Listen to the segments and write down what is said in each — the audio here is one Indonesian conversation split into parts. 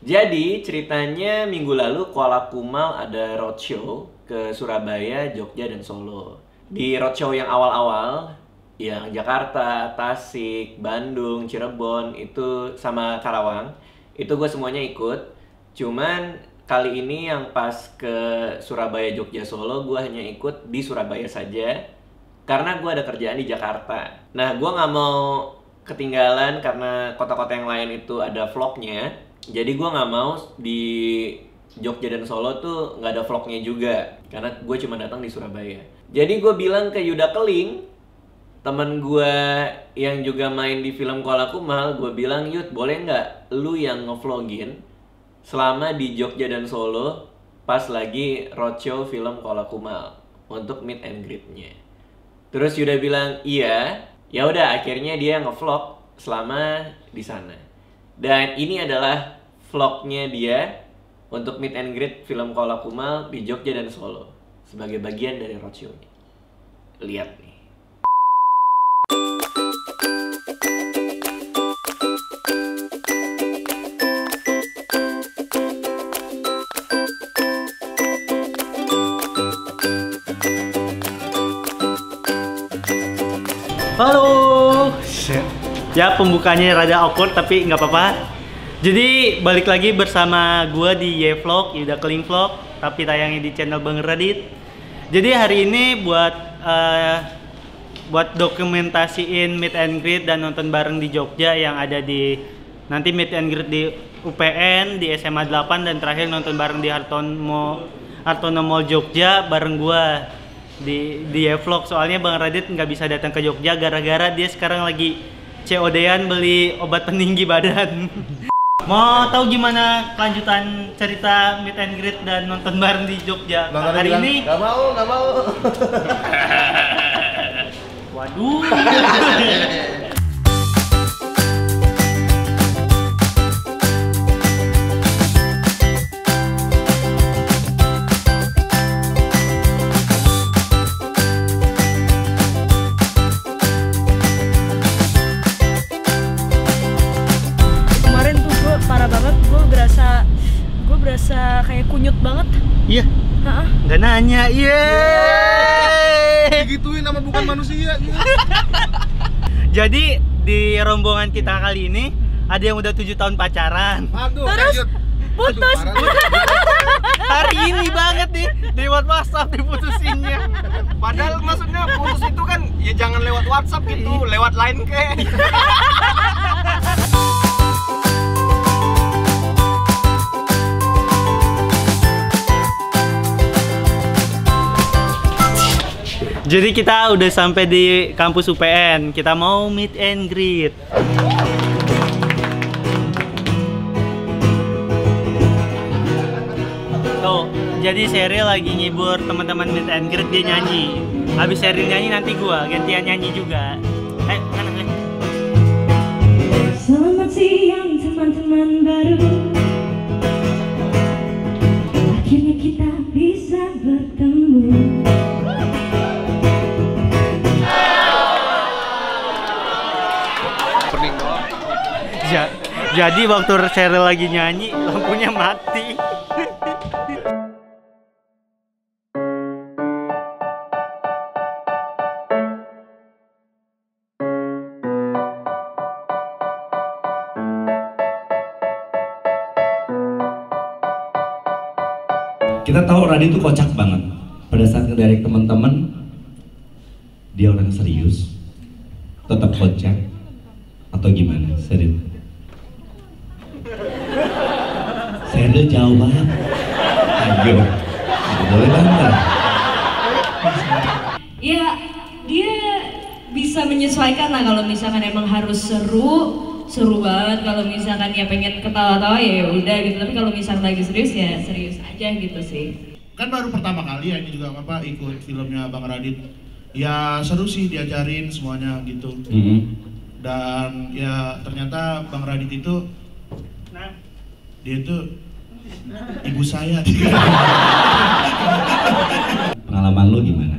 Jadi ceritanya minggu lalu Koala Kumal ada roadshow ke Surabaya, Jogja, dan Solo. Di roadshow yang awal-awal, yang Jakarta, Tasik, Bandung, Cirebon, itu sama Karawang, itu gue semuanya ikut. Cuman kali ini yang pas ke Surabaya, Jogja, Solo, gue hanya ikut di Surabaya saja. Karena gue ada kerjaan di Jakarta. Nah, gue nggak mau ketinggalan karena kota-kota yang lain itu ada vlognya. Jadi gue nggak mau di Jogja dan Solo tuh nggak ada vlognya juga. Karena gue cuma datang di Surabaya. Jadi gue bilang ke Yuda Keling, temen gue yang juga main di film Koala Kumal, gue bilang, Yud, boleh nggak lu yang ngevlogin selama di Jogja dan Solo pas lagi roadshow film Koala Kumal untuk meet and greet-nya. Terus Yuda bilang iya. Ya udah, akhirnya dia ngevlog selama di sana. Dan ini adalah vlognya dia untuk meet and greet film Koala Kumal di Jogja dan Solo sebagai bagian dari roadshow-nya. Lihat nih. Halo. Ya, pembukanya rada awkward tapi nggak apa-apa. Jadi balik lagi bersama gue di Y-Vlog, Yuda Keling Vlog, tapi tayangnya di channel Bang Radit. Jadi hari ini buat dokumentasiin meet and greet dan nonton bareng di Jogja yang ada di nanti meet and greet di UPN, di SMA 8, dan terakhir nonton bareng di Hartono Mall Jogja bareng gue di vlog. Soalnya Bang Radit nggak bisa datang ke Jogja gara-gara dia sekarang lagi COD-an beli obat peninggi badan. Mau tahu gimana kelanjutan cerita meet and greet dan nonton bareng di Jogja hari ini? Nggak mau. Waduh. Gue berasa kayak kunyut banget. Iya. Nggak nanya. Digituin sama bukan manusia. Jadi di rombongan kita kali ini ada yang udah 7 tahun pacaran. Aduh, terus putus. Hari ini banget nih di WhatsApp diputusinnya. Padahal maksudnya putus itu kan ya jangan lewat WhatsApp gitu, lewat line kayak. Jadi kita udah sampai di kampus UPN. Kita mau meet and greet. Tuh, jadi Sheryl lagi ngibur teman-teman meet and greet, dia nyanyi. Habis Sheryl nyanyi nanti gua gantian nyanyi juga. Mana? Selamat siang teman-teman baru. Akhirnya kita bisa bertemu. Jadi waktu Sheryl lagi nyanyi, lampunya mati. Kita tahu Radit itu kocak banget. Pada saat ngedirect teman-teman, dia orang serius, tetap kocak, atau gimana, Sheryl? Sheryl jawab. Ayo, boleh banget. Ya, dia bisa menyesuaikan lah. Kalau misalkan emang harus seru banget. Kalau misalkan ya pengen ketawa-tawa ya udah gitu. Tapi kalau misalkan lagi serius ya serius aja gitu sih. Kan baru pertama kali ya ini juga ikut filmnya Bang Radit. Ya seru sih, diajarin semuanya gitu. Dan ya ternyata Bang Radit itu dia itu ibu saya. Pengalaman lo gimana?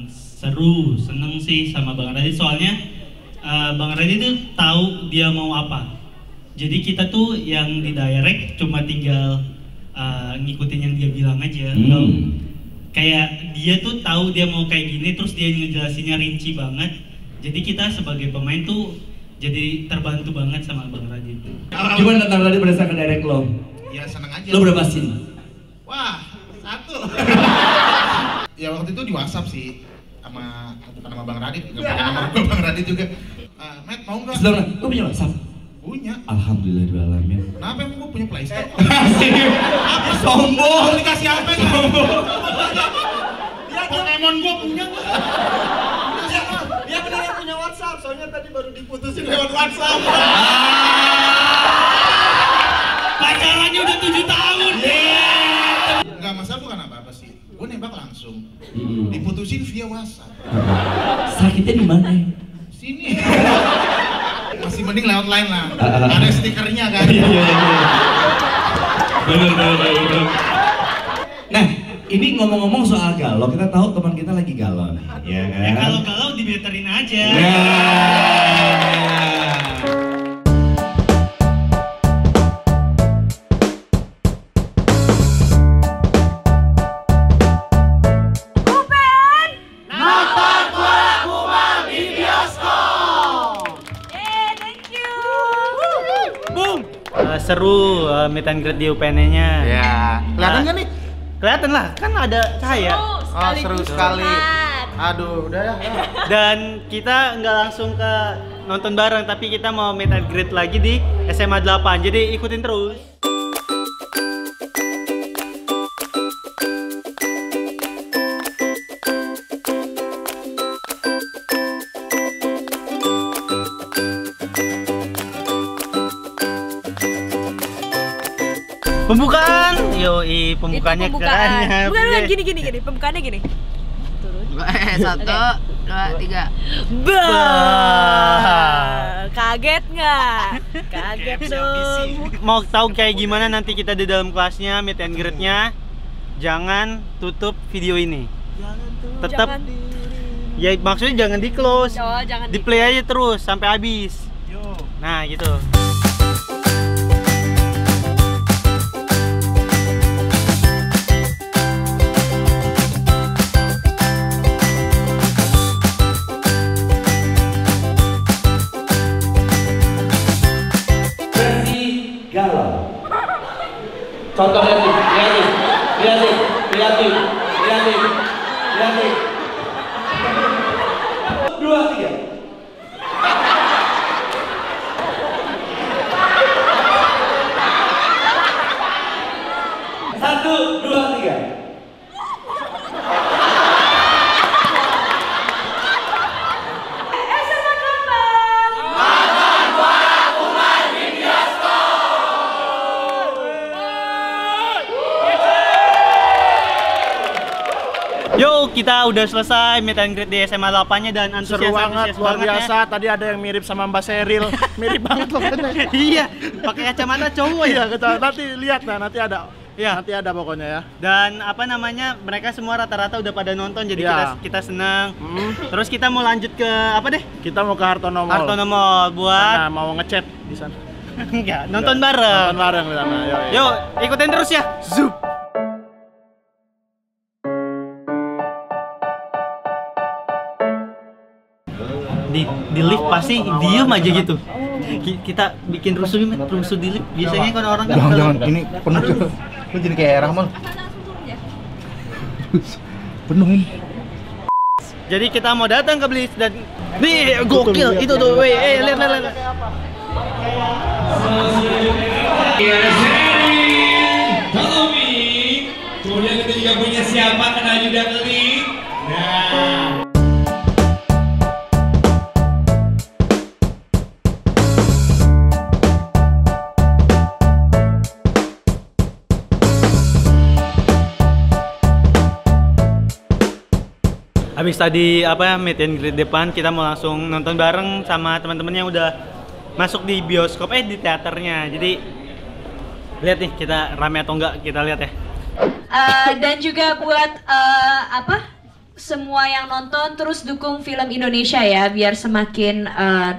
Seru, seneng sih sama Bang Radit. Soalnya Bang Radit itu tahu dia mau apa. Jadi kita tuh yang di direct cuma tinggal ngikutin yang dia bilang aja. Kayak dia tuh tahu dia mau kayak gini, terus dia ngejelasinnya rinci banget. Jadi kita sebagai pemain tuh jadi terbantu banget sama Bang Radit. Gimana Bang Radit berdasarkan direct lo? Ya seneng aja. Lo berapa scene? Wah, 1. Ya waktu itu di WhatsApp sih sama bukan sama Bang Radit, juga pakai nomor gue Bang Radit juga. Matt mau nggak? Sebentar, lo punya WhatsApp? Punya. Alhamdulillahirrahmanirrahim. Kenapa emang gue punya PlayStation? Apa sombong? Aplikasi apa ya? Dia Pokemon gue punya. Dia beneran punya WhatsApp, soalnya tadi baru diputusin Lewat WhatsApp. Pacarannya udah 7 tahun. Enggak, masalah bukan apa-apa sih. Gue nembak langsung. Diputusin via WhatsApp. Sakitnya di mana? Sini. Masih mending lewat line lah. Ada stikernya kan. Bener. Nah, ini ngomong-ngomong soal galau, kita tahu teman kita lagi galau nih, ya kan? Ya kalau galau dibeterin aja. Seru meet and greet di UPN-nya. Ya, kelihatan nggak nih? Kelihatan lah, kan ada cahaya. Oh, seru sekali. Aduh, udah ya. Dan kita nggak langsung ke nonton bareng, tapi kita mau meet and greet lagi di SMA 8. Jadi ikutin terus. Pembukaan, yoi, pembukaannya kerennya. Bukan gini. Pembukaannya gini. Turun. 1, 2, 3. Kaget nggak? Kaget dong. Mau tahu kayak gimana nanti kita di dalam kelasnya, meet and greet-nya? Jangan tutup video ini. Tetap. Ya maksudnya jangan di close. Oh, jangan di play aja terus sampai habis. Nah, gitu. Contoh lihatin. 2, 3. Yo, kita udah selesai meet and greet di SMA 8-nya dan Seru banget, luar biasa. Tadi ada yang mirip sama Mbak Seril. Mirip banget loh. Iya, pakai kacamata cowok ya. Iya, nanti lihat nah, nanti ada. Ya. Nanti ada pokoknya ya. Dan apa namanya, mereka semua rata-rata udah pada nonton, jadi Ya. kita senang. Terus kita mau lanjut ke apa deh? Kita mau ke Hartono Mall. Hartono Mall buat Nah, mau ngechat di sana. enggak, nonton bareng. Nonton bareng di sana. Yuk, ikutin terus ya. Zup. Di lift pasti diem aja gitu. Kita bikin rusuh di lift. Biasanya kan orang kan Jangan, ini penuh tuh. Lu jadi kayak Rahman. Penuhin. Jadi kita mau datang ke Blitz dan nih gokil itu tuh, weh, lihat. Kemudian kita juga punya siapa kenal juga klik. Nah. Habis tadi apa meet and greet depan, kita mau langsung nonton bareng sama teman-teman yang udah masuk di bioskop di teaternya. Jadi lihat nih kita rame atau enggak, kita lihat ya. Dan juga buat semua yang nonton terus dukung film Indonesia ya biar semakin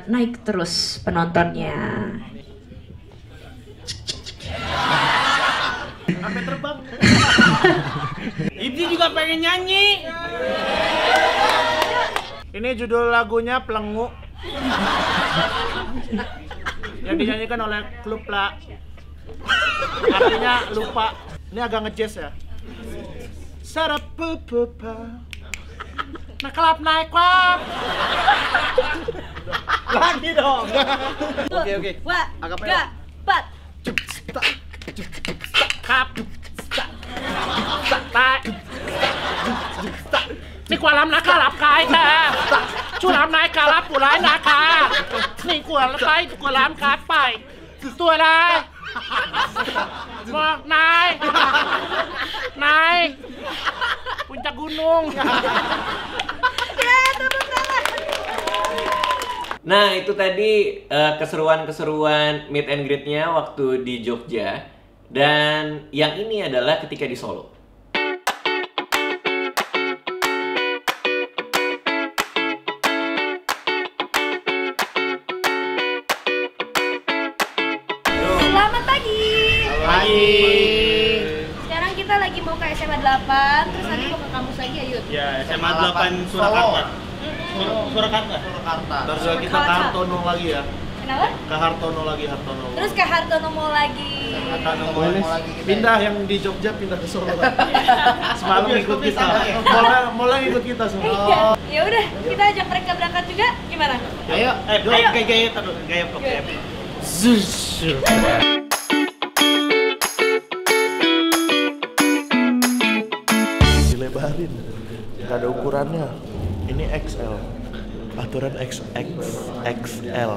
naik terus penontonnya. Sampai terbang. Ibdi juga pengen nyanyi. Ini judul lagunya Pelengu. Yang dinyanyikan oleh Klub La. Artinya lupa. Ini agak nge-jazz ya. Sarapupupa. Naik klap. Lagi dong. Oke. Wah, Akapela. 3, 4. Kap. Ni kualam nakalap kai ta. Chulam nai kalap pulai naka. Ni kualam kat pai. Tua la. Mau naik. Puncak gunung. Nah, itu tadi keseruan-keseruan meet and greet-nya waktu di Jogja. Dan yang ini adalah ketika di Solo. Selamat pagi. Sekarang kita lagi mau ke SMA 8, terus nanti mau ke kampus lagi ya Yud? Ya, SMA 8 Surakarta. Surakarta. Terus kita ke Hartono lagi ya. Kenapa? Ke Hartono lagi. Terus ke Hartono Mall lagi. Pindah yang di Jogja pindah ke Solo. Semalam ikut kita. Mulai ikut kita semua. Ya udah, kita ajak mereka berangkat juga. Gimana? Ayo. Gaya pop. Dilebarin. Gak ada ukurannya. Ini XL. Aturan XL.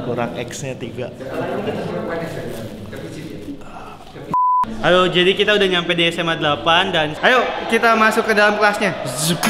Kurang X-nya 3. Ayo, jadi kita udah nyampe di SMA 8 dan ayo kita masuk ke dalam kelasnya. Zup.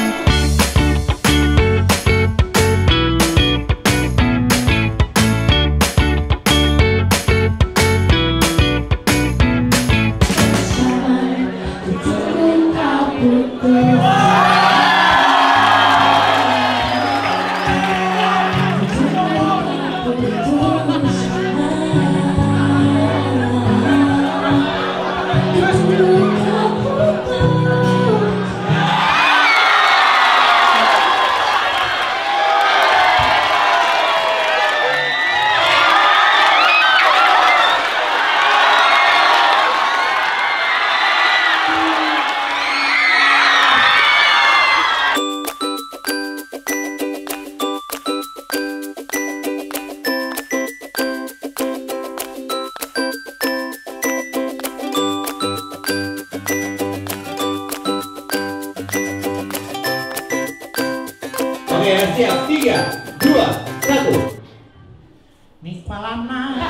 Oke, siap. 3, 2, 1. Ni kualana.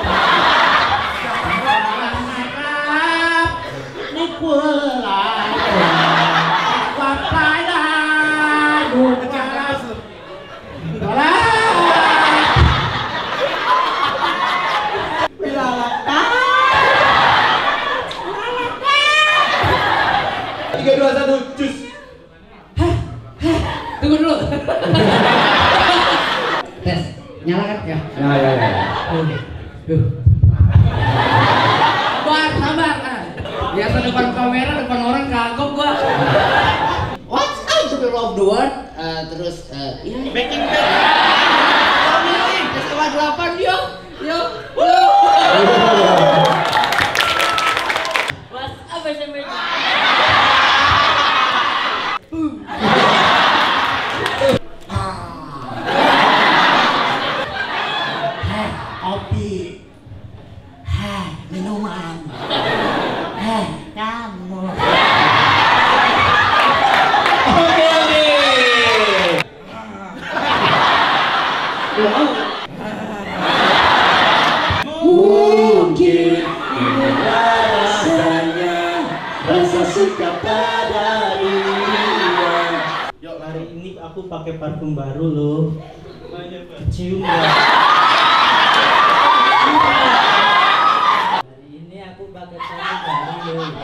Ni Tiga, dua, satu, cus. Tunggu dulu. Tes, nyalakan ya? Ya. Sabar. Biasa depan kamera, depan orang kagok gua. What's up to the loved one? Terus, ya. Backing SMA 8 yo. What's up SMA? Kopi. Minuman. Kamu. Oke. Mungkin rasanya rasa suka pada dia. Yuk, hari ini aku pakai parfum baru loh. Cium ya. Hari ini aku pakai parfum baru loh.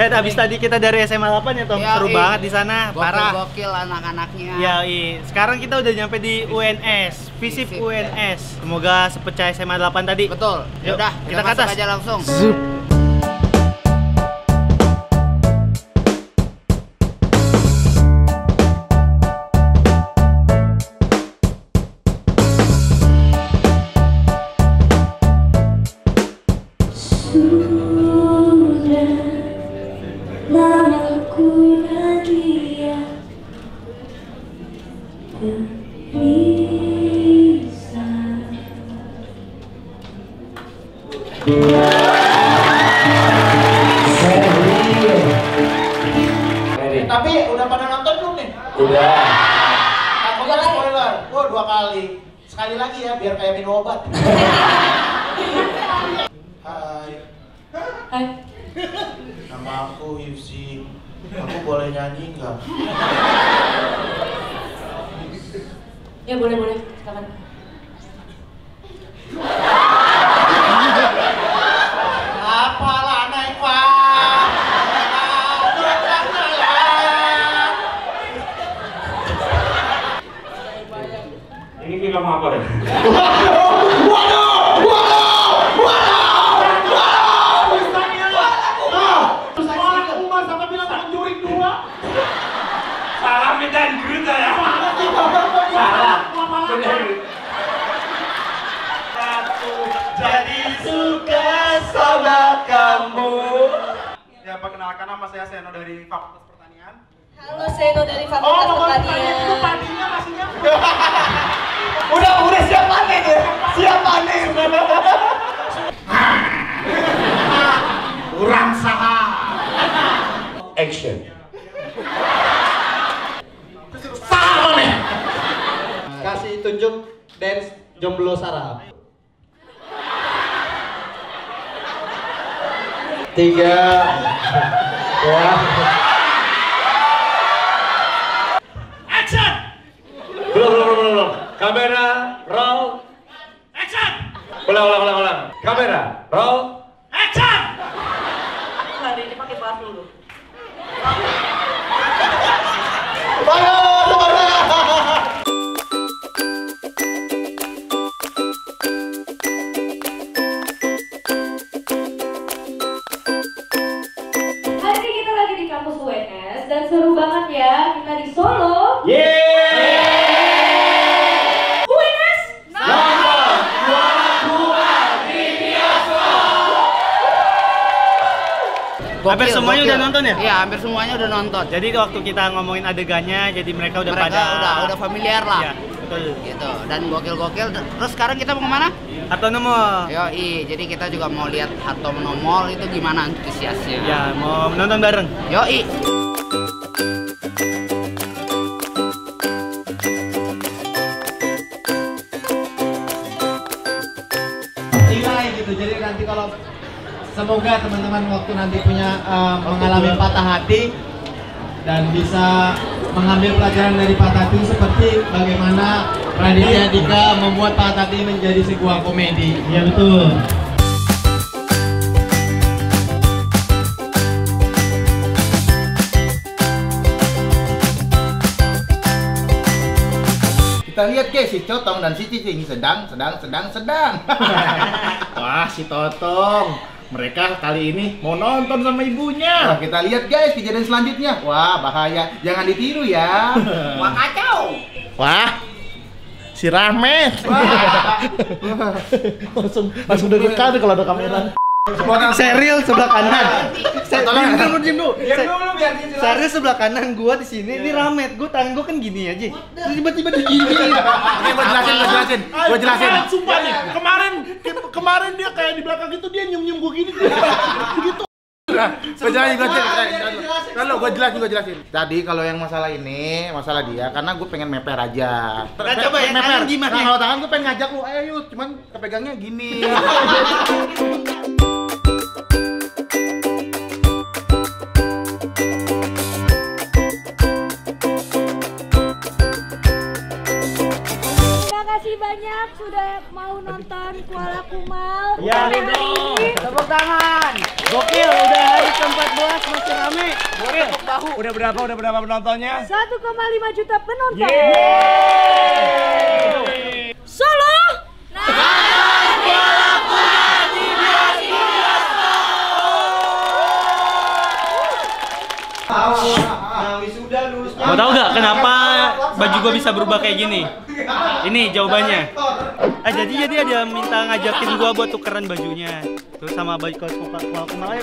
Habis tadi kita dari SMA 8 ya Tom, seru banget di sana, parah. Gokil anak-anaknya. Ya, sekarang kita udah nyampe di UNS, visip UNS. Semoga sepecah SMA 8 tadi. Betul. Yuk, Udah, kita ke atas aja langsung. Tapi udah pada nonton belum nih? Udah. Aku kan spoiler. Wah, 2 kali. Sekali lagi ya biar kayak minum obat. Hai. Hai. Nama aku Yufsi. Aku boleh nyanyi nggak? Ya boleh, silakan. Apalah naik Ini film apa deh? Salah meet and greet ya? Salah. Aku jadi suka sama kamu. Ya, perkenalkan nama saya Seno dari Fakultas Pertanian. Halo, Seno dari Fakultas Pertanian. Itu padinya masih nyampe. Udah siap panen ya? Siap panen. Kurang saha. Action. Salah nih. Kasih tunjuk dance jomblo sarap. 3 ya. Action. Belum. Kamera, roll. Action. Ulang. Kamera, roll. Action. Hari ini pakai bar dulu. Hari ini kita lagi di kampus UNS dan seru banget ya, kita di Solo. UNS. Hampir semuanya udah nonton ya? Iya, hampir semuanya udah nonton. Jadi waktu kita ngomongin adegannya, jadi mereka udah Mereka pada udah familiar lah. Iya, betul. Gitu. Dan gokil. Terus sekarang kita mau kemana? Hartono. Yoi, jadi kita juga mau lihat Hartono Mall itu gimana antusiasnya. Ya, mau nonton bareng. Yoi. Nilai gitu. Jadi nanti kalau semoga teman-teman waktu nanti punya mengalami patah hati dan bisa mengambil pelajaran dari patah hati seperti bagaimana Raditya Dika membuat patah hati menjadi sebuah komedi. Iya betul. Kita lihat guys, si Cotong dan si Cicing sedang. Wah, si Totong. Mereka kali ini mau nonton sama ibunya. Nah, kita lihat guys kejadian selanjutnya. Wah, bahaya. Jangan ditiru ya. Wah, kacau. Wah, si Rahmat. langsung deg-degan kalau ada kamera. Serial sebelah kanan. Diam dulu. Serial sebelah kanan gua di sini, ini Ramet. Gua tangan gua kan gini aja. Terus tiba-tiba digini. Oke, gua jelasin. Sumpah nih, kemarin dia kayak di belakang itu dia nyium gua gini. Gitu. Gue jelasin. Tadi kalau yang masalah ini, masalah dia, karena gue pengen meper aja. Nah, coba ya, tangan gimana? Nah, kalau tangan gue pengen ngajak lu, ayo yuk, cuman kepegangnya gini. Terima kasih banyak sudah mau nonton Kuala Kumal. Ya, Sampai hari ini. Tepuk tangan. Gokil, udah hari ke-14 masih rame. Udah berapa penontonnya? 1,5 juta penonton. Yeay. Solo. Mau tahu nggak kenapa baju gua bisa berubah kayak gini? Ini jawabannya. Jadi dia minta ngajakin gua buat tukeran bajunya. Terus sama baju kalau kemarin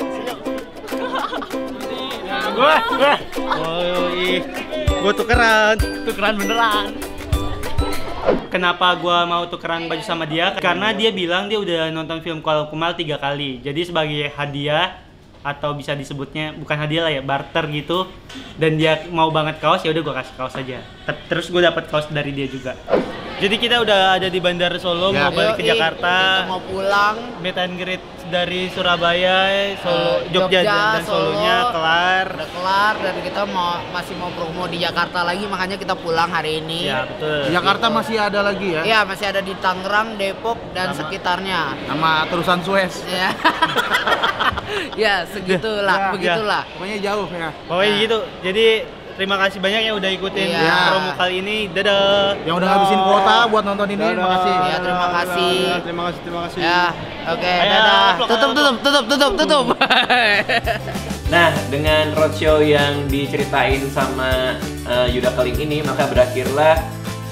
gua tukeran beneran. Kenapa gua mau tukeran baju sama dia? Karena dia bilang dia udah nonton film Kuala Kumal 3 kali. Jadi sebagai hadiah atau bisa disebutnya bukan hadiah lah ya, barter gitu. Dan dia mau banget kaos, ya udah gua kasih kaos aja. Terus gua dapat kaos dari dia juga. Jadi kita udah ada di Bandara Solo, mau balik ke Jakarta. Kita mau pulang. Meet and greet dari Surabaya, Solo, Jogja dan Solonya kelar. Udah kelar dan kita masih mau promo di Jakarta lagi, makanya kita pulang hari ini. Ya betul. Di Jakarta masih ada lagi ya? Iya, masih ada di Tangerang, Depok dan sekitarnya. Sama terusan Suez. Ya. Ya, segitulah, begitulah. Pokoknya jauh ya. Pokoknya gitu. Jadi terima kasih banyak yang udah ikutin promo kali ini. Dadah. Yang udah ngabisin kuota buat nonton ini, makasih. Ya, terima kasih. Terima kasih. Ya, oke, dadah. Tutup. Nah, dengan roadshow yang diceritain sama Yuda Keling ini, maka berakhirlah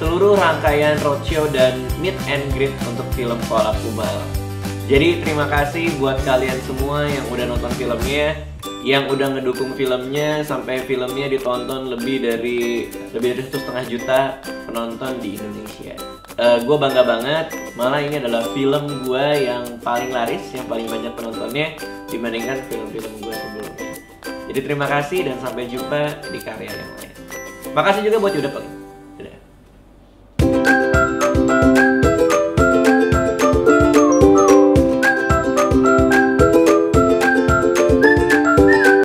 seluruh rangkaian roadshow dan meet and greet untuk film Kuala Kumal. Jadi terima kasih buat kalian semua yang udah nonton filmnya, yang udah ngedukung filmnya sampai filmnya ditonton lebih dari 1,5 juta penonton di Indonesia. Gue bangga banget, malah ini adalah film gue yang paling laris, yang paling banyak penontonnya dibandingkan film-film gue sebelumnya. Jadi terima kasih dan sampai jumpa di karya yang lain. Makasih juga buat Yuda Keling.